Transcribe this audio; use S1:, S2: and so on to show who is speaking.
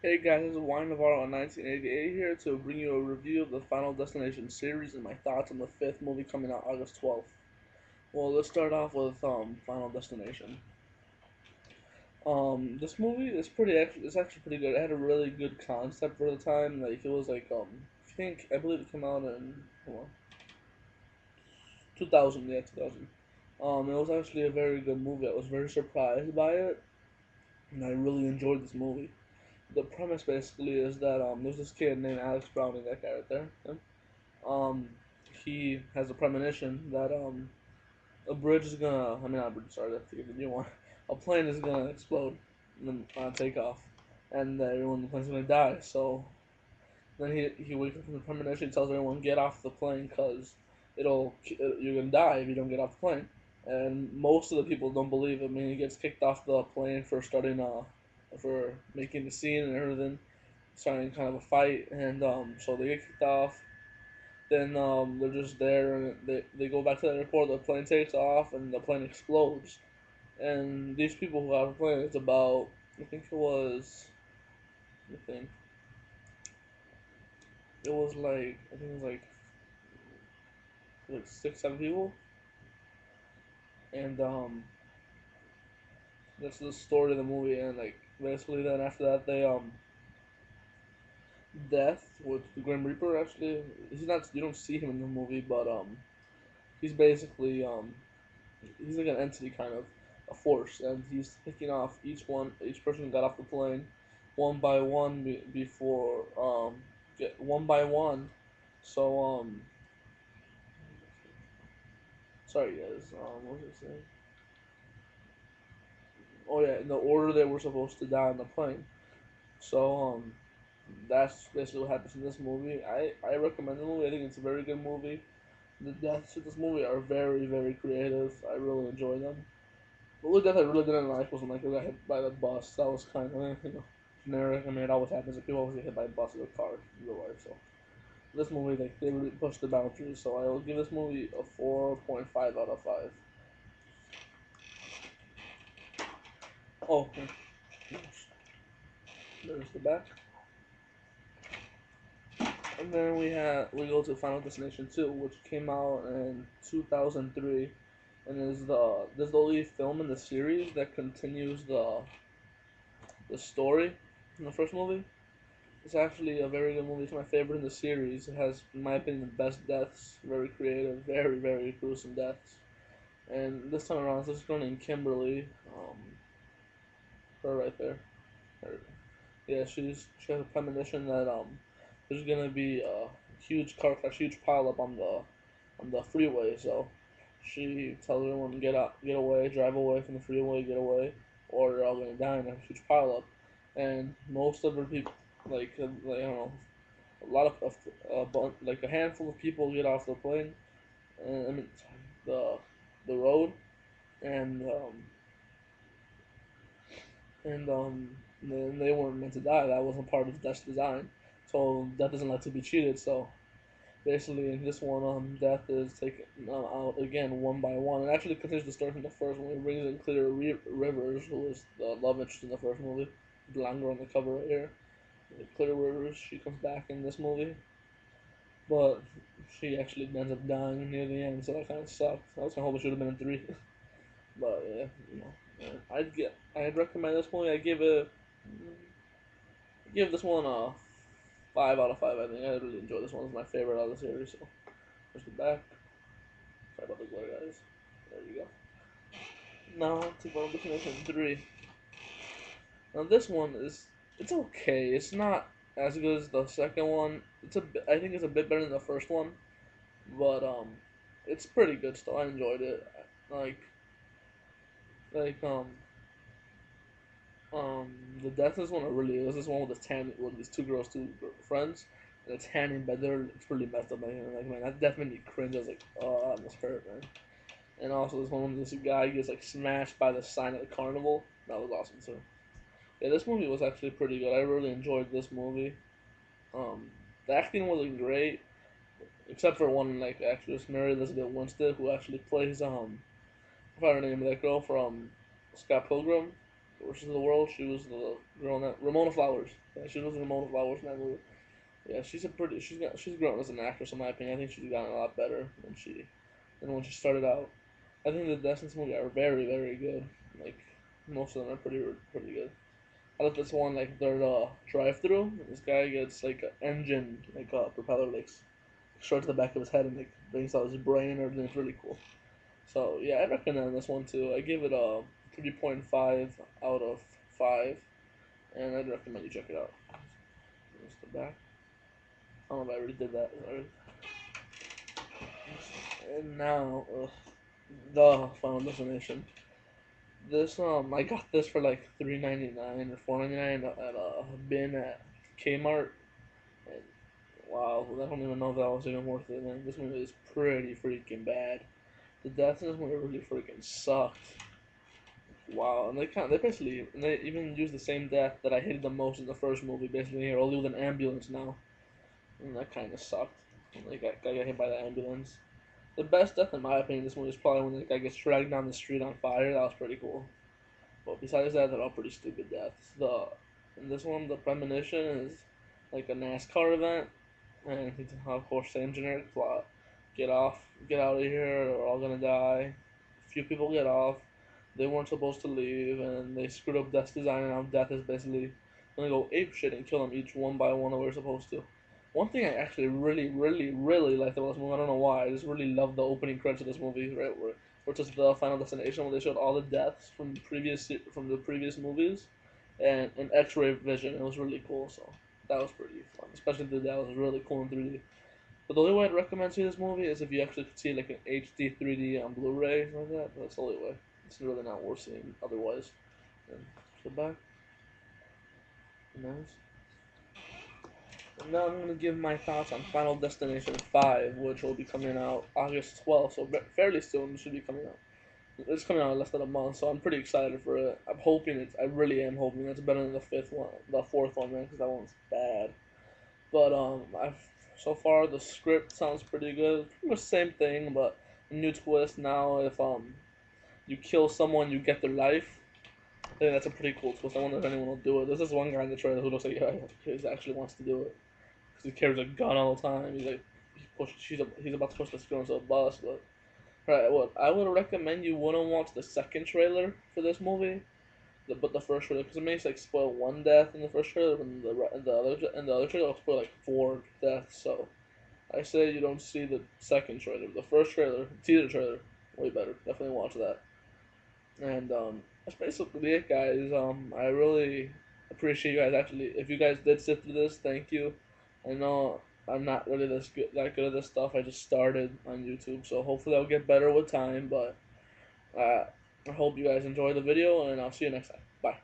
S1: Hey guys, this is Wine Navarro on 1988 here to bring you a review of the Final Destination series and my thoughts on the fifth movie coming out August 12th. Well, let's start off with Final Destination. This movie is it's actually pretty good. It had a really good concept for the time. Like it was like I believe it came out in hold on, 2000, yeah, 2000. It was actually a very good movie. I was very surprised by it, and I really enjoyed this movie. The premise basically is that there's this kid named Alex Browning, that guy right there. Him. Um, he has a premonition that a bridge is gonna. I mean, not a bridge. Sorry, that's the new one. A plane is gonna explode and then take off, and everyone in the plane's gonna die. So then he wakes up from the premonition. Tells everyone get off the plane because you're gonna die if you don't get off the plane. And most of the people don't believe him. I mean, he gets kicked off the plane for making the scene and everything, starting kind of a fight, and so they get kicked off. Then they're just there, and they go back to the airport. The plane takes off, and the plane explodes. And these people who have the plane, it's about I think it was I think I think it was like 6, 7 people, and that's the story of the movie. And like basically, then after that, they Death with the Grim Reaper. Actually, he's not. You don't see him in the movie, but he's basically he's like an entity kind of a force, and he's picking off each person who got off the plane, one by one before get one by one. So sorry guys. What was I saying? Oh yeah, in the order they were supposed to die on the plane. So that's basically what happens in this movie. I recommend the movie. I think it's a very good movie. The deaths in this movie are very, very creative. I really enjoy them. The only death I really didn't like was when like I got hit by the bus. That was kind of generic. I mean, it always happens. If people always get hit by a bus or a car in real life. So this movie, like they really pushed the boundaries. So I will give this movie a 4.5 out of 5. Oh, there's the back. And then we go to Final Destination 2, which came out in 2003, and is the only film in the series that continues the story in the first movie. It's actually a very good movie. It's my favorite in the series. It has, in my opinion, the best deaths. Very creative, very, very gruesome deaths. And this time around, this girl named Kimberly, her right there. Her, yeah, she has a premonition that there's gonna be a huge car crash, huge pileup on the freeway. So she tells everyone get away, drive away from the freeway, get away, or you're all gonna die in a huge pileup. And most of her people, like I don't know, a lot of like a handful of people get off the plane, I mean the the road, and and then they weren't meant to die. That wasn't part of Death's design. So Death doesn't like to be cheated. So basically, in this one, Death is taken out again one by one. It actually continues the story from the first one. It brings in Rivers, who was the love interest in the first movie, blonde girl on the cover right here. Clear Rivers, she comes back in this movie, but she actually ends up dying near the end, so that kind of sucked. I was gonna hope it should have been in three, but yeah, I'd recommend this movie. Give this one a 5 out of 5. I think I really enjoyed this one. It's my favorite out of the series. So there's the back. Sorry about the glare, guys. There you go. Now to Final Destination 3. Now this one it's okay. It's not as good as the second one. I think it's a bit better than the first one, but it's pretty good still. I enjoyed it. Like like um the death is one I really it was this one with the tan with these two friends. And the tanning bed there, it's really messed up. Man, that death made me cringe. I was like, oh, that must hurt, man. And also this one, this guy gets like smashed by the sign at the carnival. That was awesome too. Yeah, this movie was actually pretty good. I really enjoyed this movie. Um, the acting wasn't great, except for one like actress, Mary Elizabeth Winstead, who actually plays I forgot her name, that girl from Scott Pilgrim. versus the World. She was the girl in that Ramona Flowers. Yeah, she was Ramona Flowers in that movie. Yeah, she's grown as an actress in my opinion. I think she's gotten a lot better than when she started out. I think the deaths in this movie are very very good. Like most of them are pretty good. I love this one like their drive through. This guy gets like an engine like propeller like short to the back of his head and like brings out his brain and everything. It's really cool. So yeah, I recommend this one too. I give it a 3.5 out of 5, and I'd recommend you check it out. Here's the back. I don't know if I already did that. And now, the Final Destination. This I got this for like $3.99 or $4.99 at a bin at Kmart. And wow, I don't even know if that was even worth it. Man, this movie is pretty freaking bad. The deaths in this movie really freaking sucked. Wow, and they even used the same death that I hated the most in the first movie. Basically, here, only with an ambulance now, and that kind of sucked. And the guy got hit by the ambulance. The best death, in my opinion, in this movie is probably when the guy gets dragged down the street on fire. That was pretty cool. But besides that, they're all pretty stupid deaths. In this one, the premonition is like a NASCAR event, and of course, same generic plot. Get off, get out of here, we're all gonna die. A few people get off. They weren't supposed to leave, and they screwed up Death's design, and now Death is basically gonna go ape shit and kill them each one by one the way we're supposed to. One thing I actually really liked about this movie, I don't know why, I just really loved the opening credits of this movie, right, where it's just the Final Destination, where they showed all the deaths from the previous movies, and an X-ray vision. It was really cool, so that was pretty fun, especially the that was really cool in 3D. But the only way I'd recommend seeing this movie is if you actually could see like an HD 3D on Blu-ray like that. That's the only way. It's really not worth seeing otherwise. And the back, nice. And now I'm gonna give my thoughts on Final Destination 5, which will be coming out August 12th, so fairly soon. It should be coming out. It's coming out in less than a month, so I'm pretty excited for it. I really am hoping it's better than the fourth one, man, because that one's bad. But I've so far the script sounds pretty good. Pretty much the same thing, but a new twist now. If you kill someone, you get their life. I think that's a pretty cool twist. I wonder if anyone will do it. There's this one guy in the trailer who looks like he actually wants to do it because he carries a gun all the time. He's about to push this girl into a bus, but. Right, what I would recommend you wouldn't watch the second trailer for this movie, but the first trailer because it makes like spoil one death in the first trailer, and the other trailer will spoil like 4 deaths. So I say you don't see the second trailer. The first trailer, teaser trailer, way better. Definitely watch that. And that's basically it, guys. I really appreciate you guys. Actually, if you guys did sit through this, thank you. I know I'm not really that good at this stuff. I just started on YouTube, so hopefully I'll get better with time. But I hope you guys enjoy the video, and I'll see you next time. Bye.